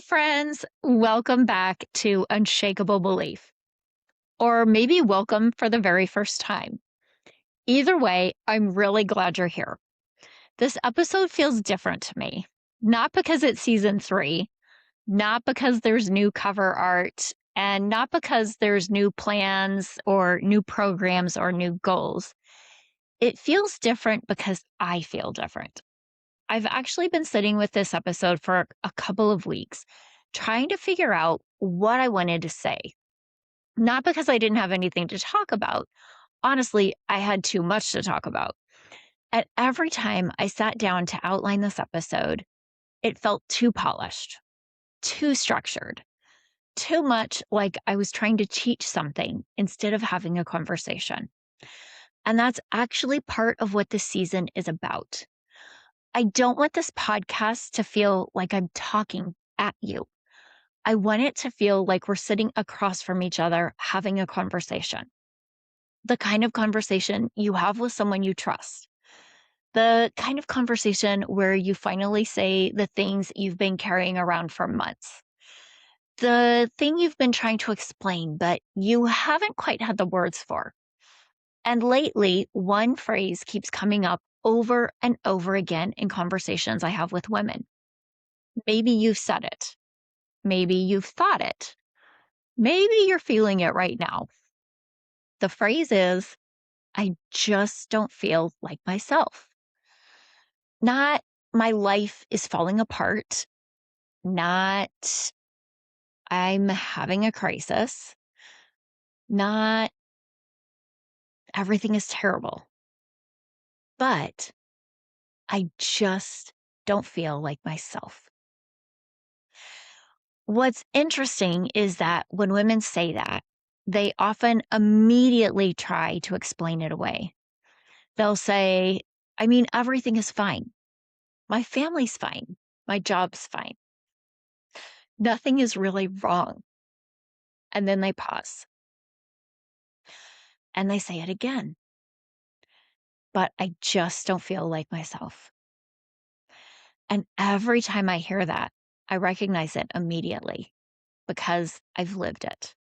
friends. Welcome back to Unshakeable Belief, or maybe welcome for the very first time. Either way, I'm really glad you're here. This episode feels different to me, not because it's season 3, not because there's new cover art, and not because there's new plans or new programs or new goals. It feels different because I feel different. I've actually been sitting with this episode for a couple of weeks, trying to figure out what I wanted to say. Not because I didn't have anything to talk about. Honestly, I had too much to talk about. At every time I sat down to outline this episode, it felt too polished, too structured, too much like I was trying to teach something instead of having a conversation. And that's actually part of what this season is about. I don't want this podcast to feel like I'm talking at you. I want it to feel like we're sitting across from each other having a conversation. The kind of conversation you have with someone you trust. The kind of conversation where you finally say the things you've been carrying around for months. The thing you've been trying to explain, but you haven't quite had the words for. And lately, one phrase keeps coming up over and over again in conversations I have with women. Maybe you've said it. Maybe you've thought it. Maybe you're feeling it right now. The phrase is, I just don't feel like myself. Not my life is falling apart. Not I'm having a crisis. Not everything is terrible. But I just don't feel like myself. What's interesting is that when women say that, they often immediately try to explain it away. They'll say, everything is fine. My family's fine. My job's fine. Nothing is really wrong. And then they pause and they say it again. But I just don't feel like myself. And every time I hear that, I recognize it immediately because I've lived it.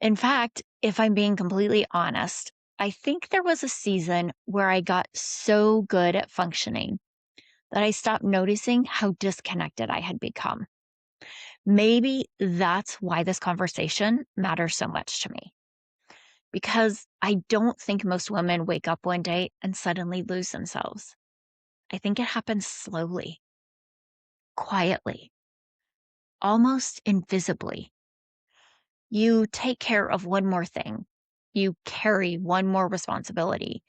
In fact, if I'm being completely honest, I think there was a season where I got so good at functioning that I stopped noticing how disconnected I had become. Maybe that's why this conversation matters so much to me. Because I don't think most women wake up one day and suddenly lose themselves. I think it happens slowly, quietly, almost invisibly. You take care of one more thing. You carry one more responsibility.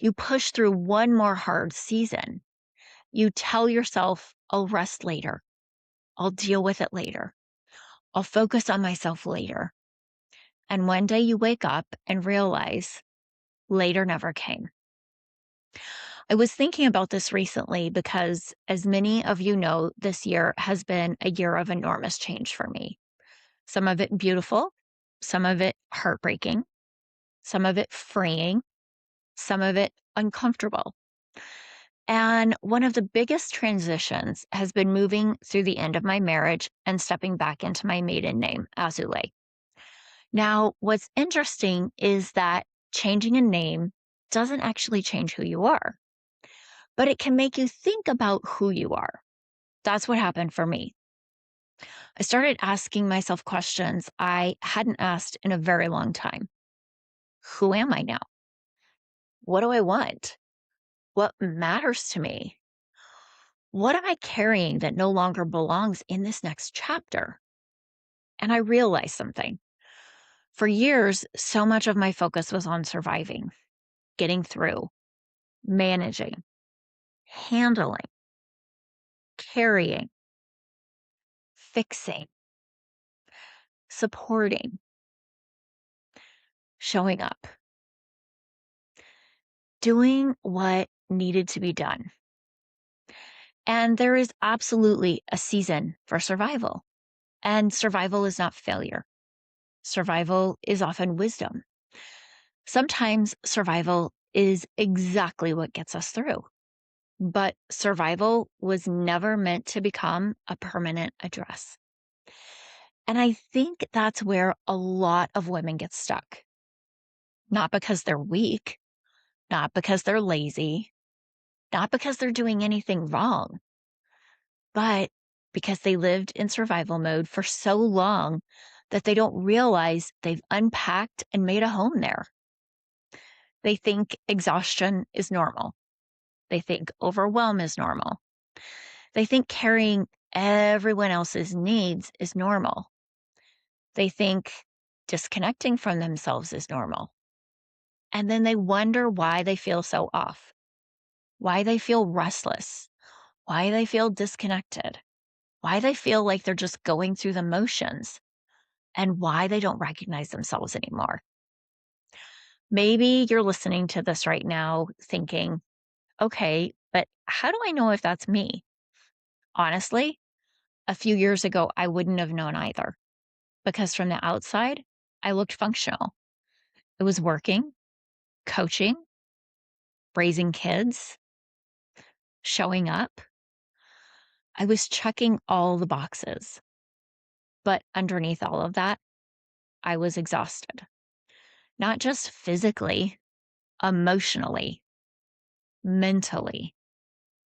You push through one more hard season. You tell yourself, I'll rest later. I'll deal with it later. I'll focus on myself later. And one day you wake up and realize later never came. I was thinking about this recently because, as many of you know, this year has been a year of enormous change for me. Some of it beautiful, some of it heartbreaking, some of it freeing, some of it uncomfortable. And one of the biggest transitions has been moving through the end of my marriage and stepping back into my maiden name, Azule. Now, what's interesting is that changing a name doesn't actually change who you are, but it can make you think about who you are. That's what happened for me. I started asking myself questions I hadn't asked in a very long time. Who am I now? What do I want? What matters to me? What am I carrying that no longer belongs in this next chapter? And I realized something. For years, so much of my focus was on surviving, getting through, managing, handling, carrying, fixing, supporting, showing up, doing what needed to be done. And there is absolutely a season for survival. And survival is not failure. Survival is often wisdom. Sometimes survival is exactly what gets us through. but survival was never meant to become a permanent address. And I think that's where a lot of women get stuck. Not because they're weak, not because they're lazy, not because they're doing anything wrong, but because they lived in survival mode for so long that they don't realize they've unpacked and made a home there. They think exhaustion is normal. They think overwhelm is normal. They think carrying everyone else's needs is normal. They think disconnecting from themselves is normal. And then they wonder why they feel so off, why they feel restless, why they feel disconnected, why they feel like they're just going through the motions, and why they don't recognize themselves anymore. Maybe you're listening to this right now thinking, okay, but how do I know if that's me? Honestly, a few years ago, I wouldn't have known either because from the outside, I looked functional. It was working, coaching, raising kids, showing up. I was checking all the boxes. But underneath all of that, I was exhausted, not just physically, emotionally, mentally,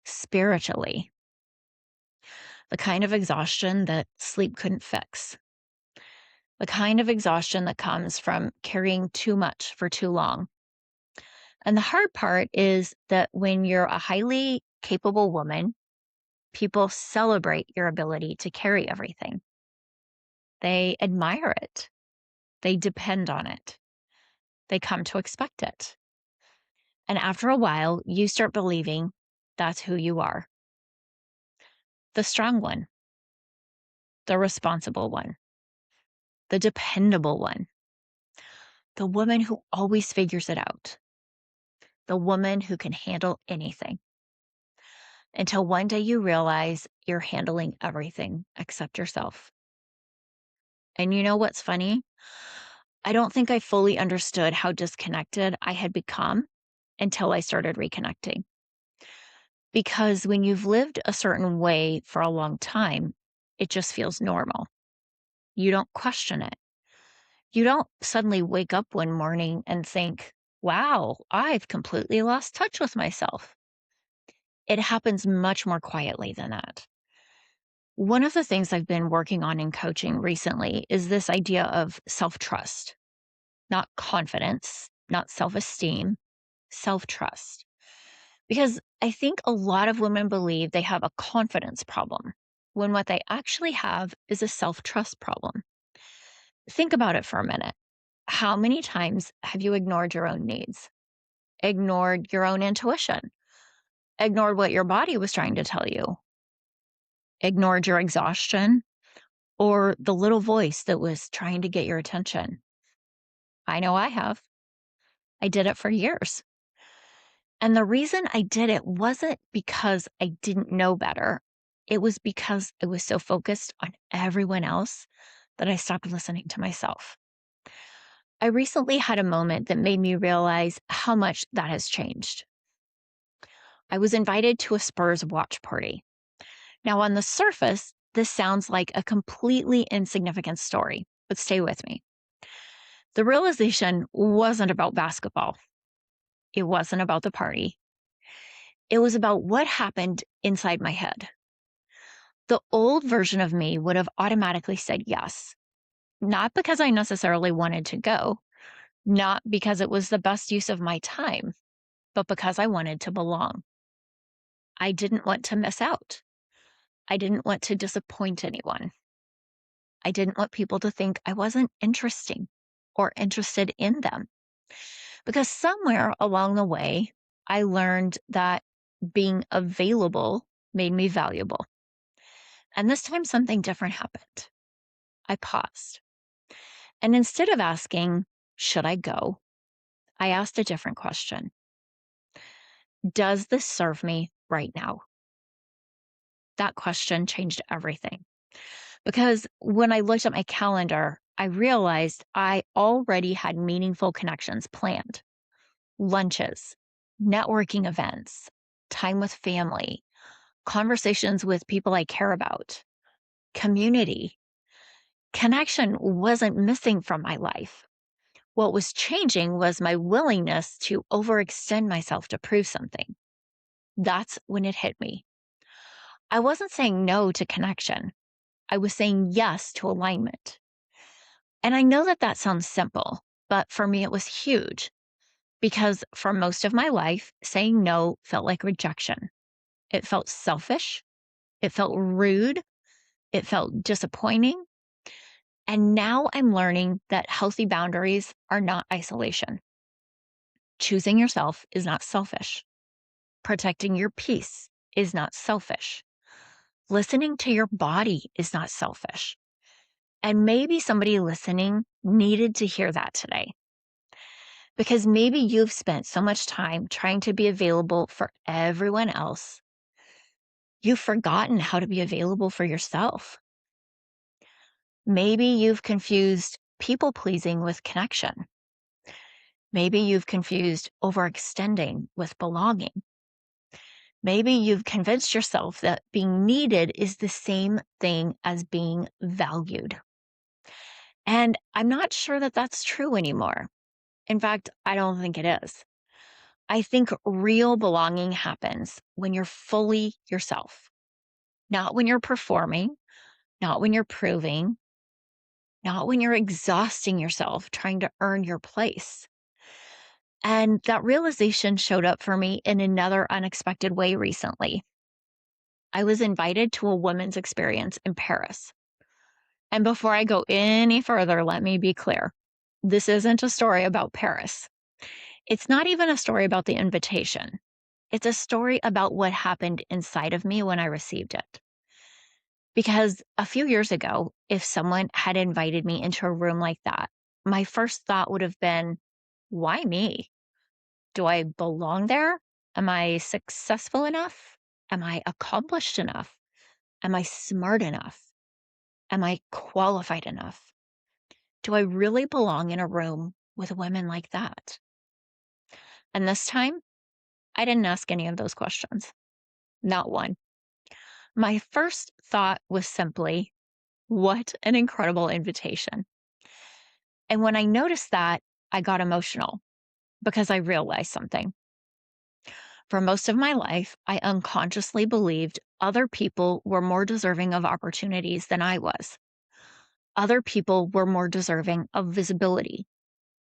spiritually, the kind of exhaustion that sleep couldn't fix, the kind of exhaustion that comes from carrying too much for too long. And the hard part is that when you're a highly capable woman, people celebrate your ability to carry everything. They admire it. They depend on it. They come to expect it. And after a while, you start believing that's who you are. The strong one, the responsible one, the dependable one, the woman who always figures it out, the woman who can handle anything. Until one day you realize you're handling everything except yourself. And you know what's funny? I don't think I fully understood how disconnected I had become until I started reconnecting. Because when you've lived a certain way for a long time, it just feels normal. You don't question it. You don't suddenly wake up one morning and think, wow, I've completely lost touch with myself. It happens much more quietly than that. One of the things I've been working on in coaching recently is this idea of self trust, not confidence, not self esteem, self trust. Because I think a lot of women believe they have a confidence problem when what they actually have is a self trust problem. Think about it for a minute. How many times have you ignored your own needs, ignored your own intuition, ignored what your body was trying to tell you, ignored your exhaustion, or the little voice that was trying to get your attention? I know I have. I did it for years. And the reason I did it wasn't because I didn't know better. It was because I was so focused on everyone else that I stopped listening to myself. I recently had a moment that made me realize how much that has changed. I was invited to a Spurs watch party. Now, on the surface, this sounds like a completely insignificant story, but stay with me. The realization wasn't about basketball. It wasn't about the party. It was about what happened inside my head. The old version of me would have automatically said yes, not because I necessarily wanted to go, not because it was the best use of my time, but because I wanted to belong. I didn't want to miss out. I didn't want to disappoint anyone. I didn't want people to think I wasn't interesting or interested in them. Because somewhere along the way, I learned that being available made me valuable. And this time, something different happened. I paused. And instead of asking, should I go? I asked a different question. Does this serve me right now? That question changed everything. Because when I looked at my calendar, I realized I already had meaningful connections planned: lunches, networking events, time with family, conversations with people I care about, community. Connection wasn't missing from my life. What was changing was my willingness to overextend myself to prove something. That's when it hit me. I wasn't saying no to connection. I was saying yes to alignment. And I know that that sounds simple, but for me, it was huge because for most of my life, saying no felt like rejection. It felt selfish. It felt rude. It felt disappointing. And now I'm learning that healthy boundaries are not isolation. Choosing yourself is not selfish. Protecting your peace is not selfish. Listening to your body is not selfish. And maybe somebody listening needed to hear that today. Because maybe you've spent so much time trying to be available for everyone else, you've forgotten how to be available for yourself. Maybe you've confused people pleasing with connection. Maybe you've confused overextending with belonging. Maybe you've convinced yourself that being needed is the same thing as being valued. And I'm not sure that that's true anymore. In fact, I don't think it is. I think real belonging happens when you're fully yourself, not when you're performing, not when you're proving, not when you're exhausting yourself trying to earn your place. And that realization showed up for me in another unexpected way recently. I was invited to a women's experience in Paris. And before I go any further, let me be clear. This isn't a story about Paris. It's not even a story about the invitation. It's a story about what happened inside of me when I received it. Because a few years ago, if someone had invited me into a room like that, my first thought would have been, why me? Do I belong there? Am I successful enough? Am I accomplished enough? Am I smart enough? Am I qualified enough? Do I really belong in a room with women like that? And this time, I didn't ask any of those questions. Not one. My first thought was simply, what an incredible invitation. And when I noticed that, I got emotional because I realized something. For most of my life, I unconsciously believed other people were more deserving of opportunities than I was. Other people were more deserving of visibility,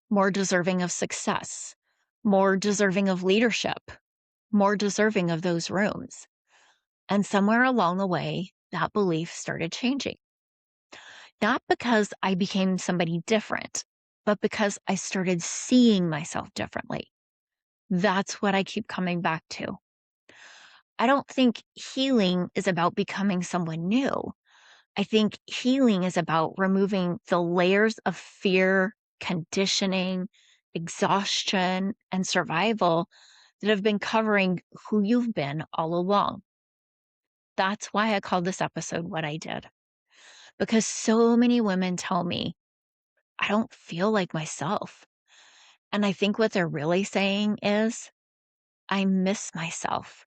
more deserving of success, more deserving of leadership, more deserving of those rooms. And somewhere along the way, that belief started changing. Not because I became somebody different, but because I started seeing myself differently. That's what I keep coming back to. I don't think healing is about becoming someone new. I think healing is about removing the layers of fear, conditioning, exhaustion, and survival that have been covering who you've been all along. That's why I called this episode what I did. Because so many women tell me, I don't feel like myself. And I think what they're really saying is, I miss myself.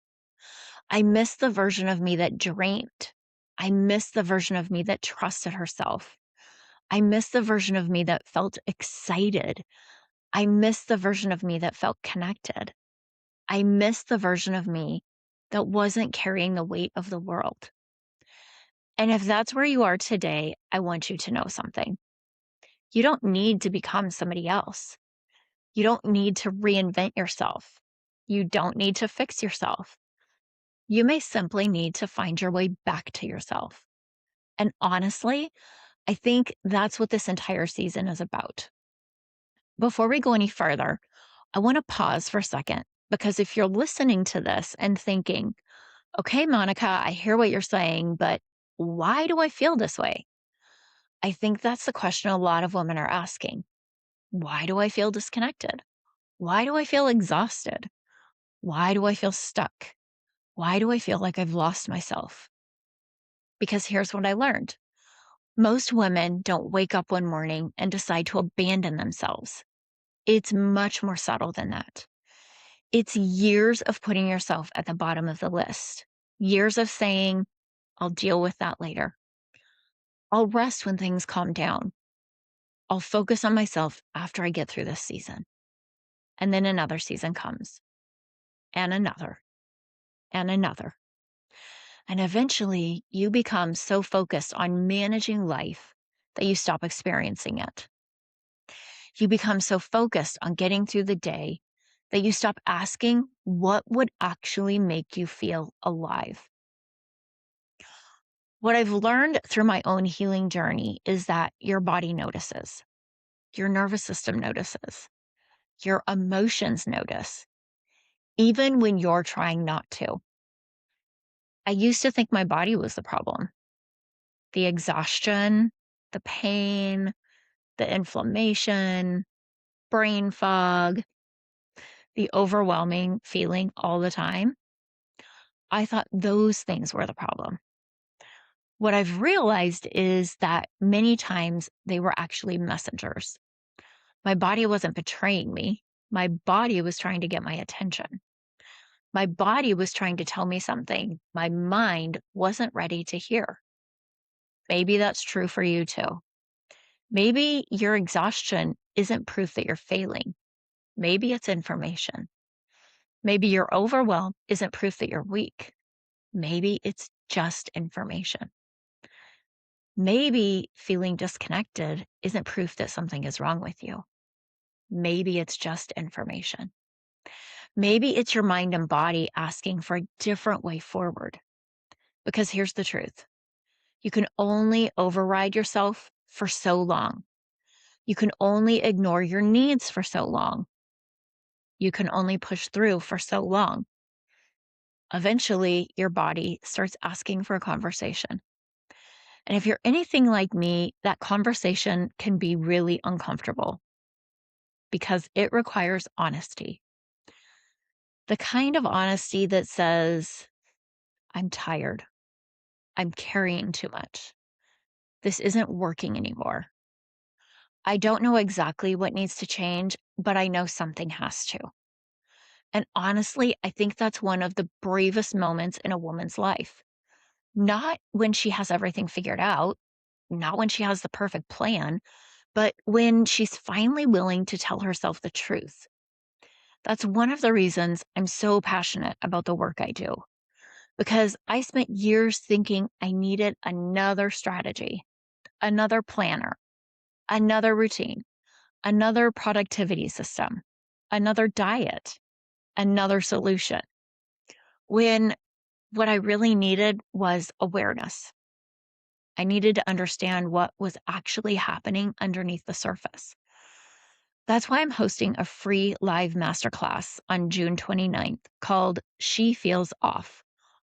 I miss the version of me that dreamed. I miss the version of me that trusted herself. I miss the version of me that felt excited. I miss the version of me that felt connected. I miss the version of me that wasn't carrying the weight of the world. And if that's where you are today, I want you to know something. You don't need to become somebody else. You don't need to reinvent yourself. You don't need to fix yourself. You may simply need to find your way back to yourself. And honestly, I think that's what this entire season is about. Before we go any further, I want to pause for a second because if you're listening to this and thinking, okay, Monica, I hear what you're saying, but why do I feel this way? I think that's the question a lot of women are asking. Why do I feel disconnected? Why do I feel exhausted? Why do I feel stuck? Why do I feel like I've lost myself? Because here's what I learned. Most women don't wake up one morning and decide to abandon themselves. It's much more subtle than that. It's years of putting yourself at the bottom of the list, years of saying, I'll deal with that later. I'll rest when things calm down. I'll focus on myself after I get through this season. And then another season comes, and another, and another. And eventually, you become so focused on managing life that you stop experiencing it. You become so focused on getting through the day that you stop asking what would actually make you feel alive. What I've learned through my own healing journey is that your body notices, your nervous system notices, your emotions notice, even when you're trying not to. I used to think my body was the problem. The exhaustion, the pain, the inflammation, brain fog, the overwhelming feeling all the time. I thought those things were the problem. What I've realized is that many times they were actually messengers. My body wasn't betraying me. My body was trying to get my attention. My body was trying to tell me something my mind wasn't ready to hear. Maybe that's true for you too. Maybe your exhaustion isn't proof that you're failing. Maybe it's information. Maybe your overwhelm isn't proof that you're weak. Maybe it's just information. Maybe feeling disconnected isn't proof that something is wrong with you. Maybe it's just information. Maybe it's your mind and body asking for a different way forward. Because here's the truth. You can only override yourself for so long. You can only ignore your needs for so long. You can only push through for so long. Eventually, your body starts asking for a conversation. And if you're anything like me, that conversation can be really uncomfortable because it requires honesty. The kind of honesty that says, I'm tired. I'm carrying too much. This isn't working anymore. I don't know exactly what needs to change, but I know something has to. And honestly, I think that's one of the bravest moments in a woman's life. Not when she has everything figured out, not when she has the perfect plan, but when she's finally willing to tell herself the truth. That's one of the reasons I'm so passionate about the work I do, because I spent years thinking I needed another strategy, another planner, another routine, another productivity system, another diet, another solution. When what I really needed was awareness. I needed to understand what was actually happening underneath the surface. That's why I'm hosting a free live masterclass on June 29th called She Feels Off: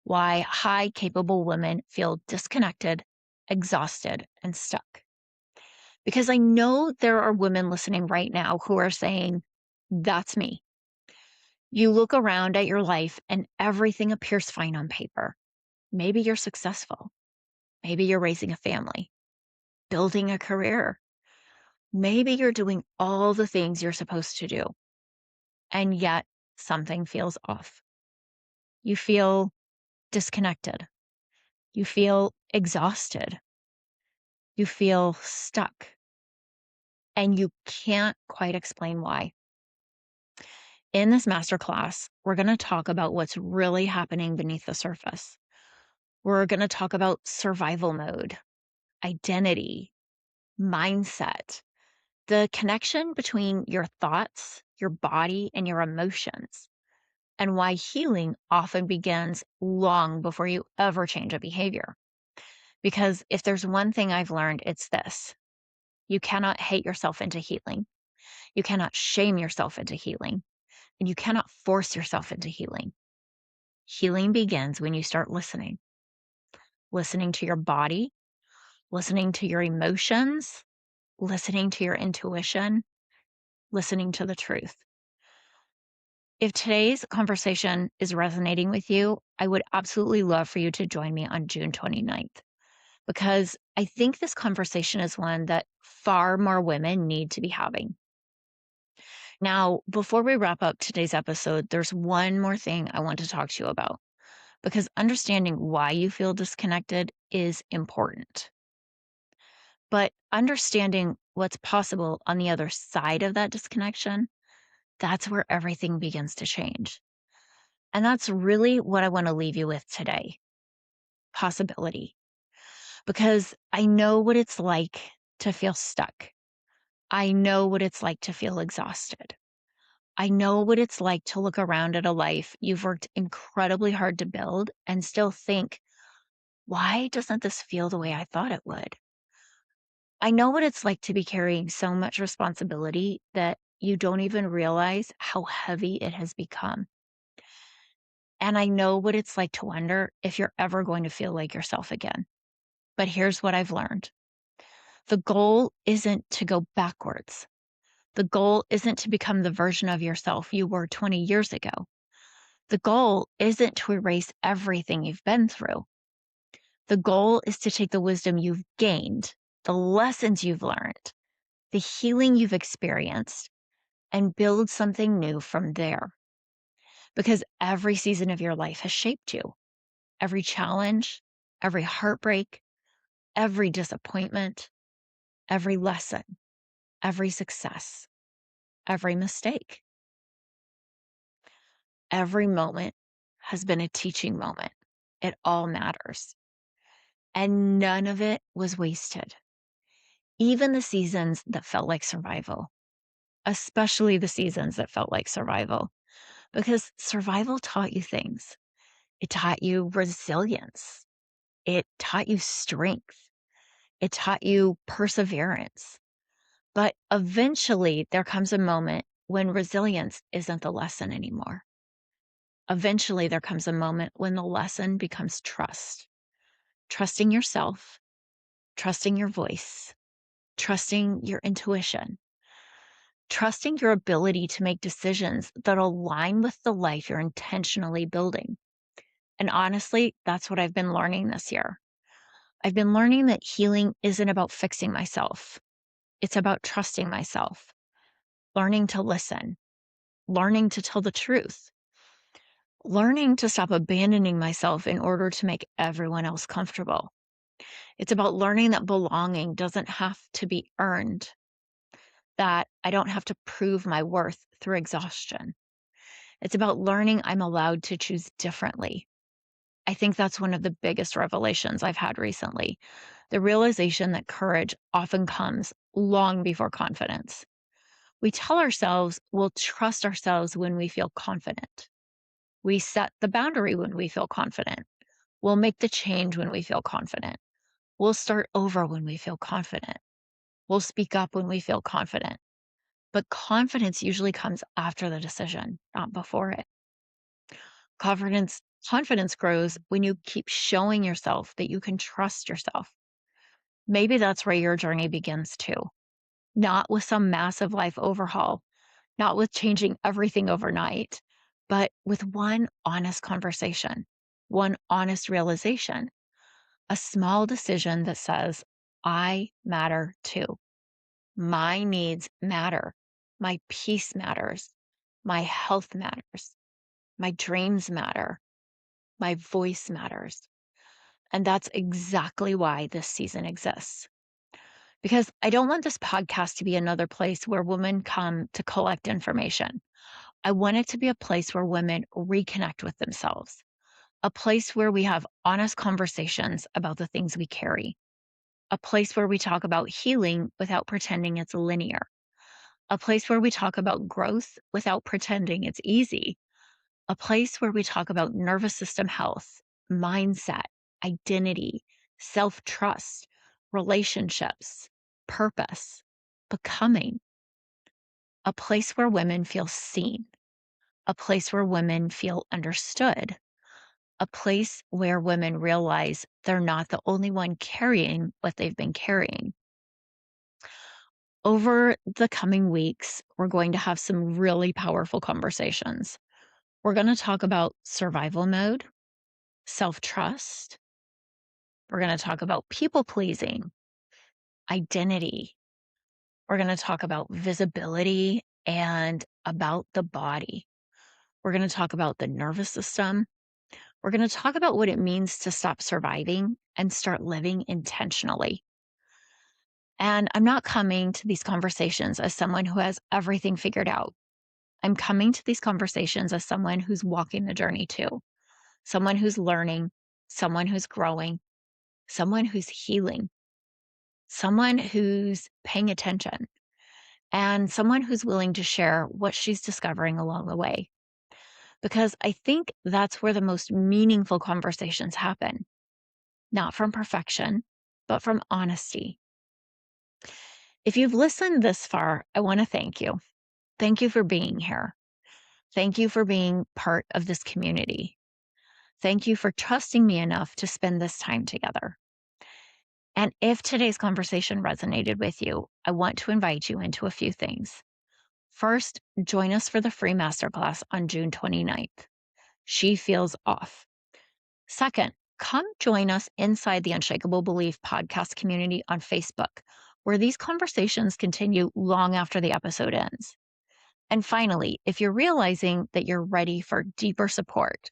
Why High Capable Women Feel Disconnected, Exhausted, and Stuck. Because I know there are women listening right now who are saying, that's me. You look around at your life and everything appears fine on paper. Maybe you're successful. Maybe you're raising a family, building a career. Maybe you're doing all the things you're supposed to do. And yet something feels off. You feel disconnected. You feel exhausted. You feel stuck. And you can't quite explain why. In this masterclass, we're going to talk about what's really happening beneath the surface. We're going to talk about survival mode, identity, mindset, the connection between your thoughts, your body, and your emotions, and why healing often begins long before you ever change a behavior. Because if there's one thing I've learned, it's this: you cannot hate yourself into healing. You cannot shame yourself into healing. And you cannot force yourself into healing. Healing begins when you start listening to your body, listening to your emotions, listening to your intuition, listening to the truth. If today's conversation is resonating with you, I would absolutely love for you to join me on June 29th, because I think this conversation is one that far more women need to be having. Now, before we wrap up today's episode, there's one more thing I want to talk to you about because understanding why you feel disconnected is important. But understanding what's possible on the other side of that disconnection, that's where everything begins to change. And that's really what I want to leave you with today, possibility. Because I know what it's like to feel stuck. I know what it's like to feel exhausted. I know what it's like to look around at a life you've worked incredibly hard to build and still think, why doesn't this feel the way I thought it would? I know what it's like to be carrying so much responsibility that you don't even realize how heavy it has become. And I know what it's like to wonder if you're ever going to feel like yourself again. But here's what I've learned: the goal isn't to go backwards. The goal isn't to become the version of yourself you were 20 years ago. The goal isn't to erase everything you've been through. The goal is to take the wisdom you've gained, the lessons you've learned, the healing you've experienced, and build something new from there. Because every season of your life has shaped you. Every challenge, every heartbreak, every disappointment, every lesson, every success, every mistake, every moment has been a teaching moment. It all matters. And none of it was wasted. Even the seasons that felt like survival, especially the seasons that felt like survival, because survival taught you things. It taught you resilience. It taught you strength. It taught you perseverance. But eventually, there comes a moment when resilience isn't the lesson anymore. Eventually, there comes a moment when the lesson becomes trust, trusting yourself, trusting your voice, trusting your intuition, trusting your ability to make decisions that align with the life you're intentionally building. And honestly, that's what I've been learning this year. I've been learning that healing isn't about fixing myself. It's about trusting myself, learning to listen, learning to tell the truth, learning to stop abandoning myself in order to make everyone else comfortable. It's about learning that belonging doesn't have to be earned, that I don't have to prove my worth through exhaustion. It's about learning I'm allowed to choose differently. I think that's one of the biggest revelations I've had recently. The realization that courage often comes long before confidence. We tell ourselves we'll trust ourselves when we feel confident. We set the boundary when we feel confident. We'll make the change when we feel confident. We'll start over when we feel confident. We'll speak up when we feel confident. But confidence usually comes after the decision, not before it. Confidence grows when you keep showing yourself that you can trust yourself. Maybe that's where your journey begins too. Not with some massive life overhaul, not with changing everything overnight, but with one honest conversation, one honest realization, a small decision that says, I matter too. My needs matter. My peace matters. My health matters. My dreams matter. My voice matters. And that's exactly why this season exists. Because I don't want this podcast to be another place where women come to collect information. I want it to be a place where women reconnect with themselves, a place where we have honest conversations about the things we carry, a place where we talk about healing without pretending it's linear, a place where we talk about growth without pretending it's easy, a place where we talk about nervous system health, mindset, identity, self trust, relationships, purpose, becoming, a place where women feel seen, a place where women feel understood, a place where women realize they're not the only one carrying what they've been carrying. Over the coming weeks, we're going to have some really powerful conversations. We're going to talk about survival mode, self trust. We're going to talk about people pleasing, identity. We're going to talk about visibility and about the body. We're going to talk about the nervous system. We're going to talk about what it means to stop surviving and start living intentionally. And I'm not coming to these conversations as someone who has everything figured out. I'm coming to these conversations as someone who's walking the journey too, someone who's learning, someone who's growing, someone who's healing, someone who's paying attention, and someone who's willing to share what she's discovering along the way. Because I think that's where the most meaningful conversations happen, not from perfection, but from honesty. If you've listened this far, I want to thank you. Thank you for being here. Thank you for being part of this community. Thank you for trusting me enough to spend this time together. And if today's conversation resonated with you, I want to invite you into a few things. First, join us for the free masterclass on June 29th. She Feels Off. Second, come join us inside the Unshakable Belief podcast community on Facebook, where these conversations continue long after the episode ends. And finally, if you're realizing that you're ready for deeper support,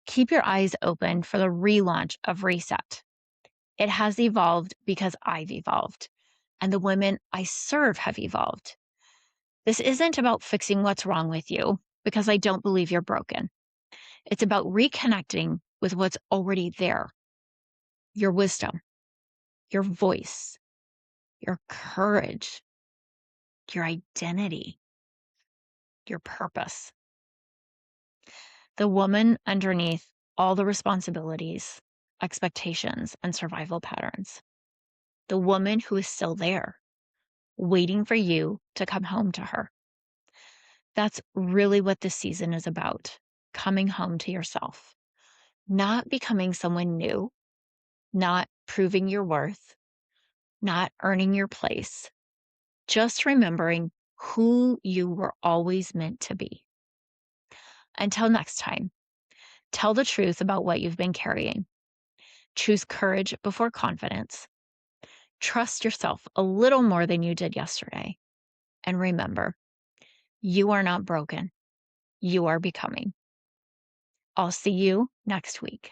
keep your eyes open for the relaunch of Reset. It has evolved because I've evolved, and the women I serve have evolved. This isn't about fixing what's wrong with you, because I don't believe you're broken. It's about reconnecting with what's already there: your wisdom, your voice, your courage, your identity, your purpose. The woman underneath all the responsibilities, expectations, and survival patterns. The woman who is still there, waiting for you to come home to her. That's really what this season is about: coming home to yourself, not becoming someone new, not proving your worth, not earning your place, just remembering who you were always meant to be. Until next time, tell the truth about what you've been carrying. Choose courage before confidence. Trust yourself a little more than you did yesterday. And remember, you are not broken. You are becoming. I'll see you next week.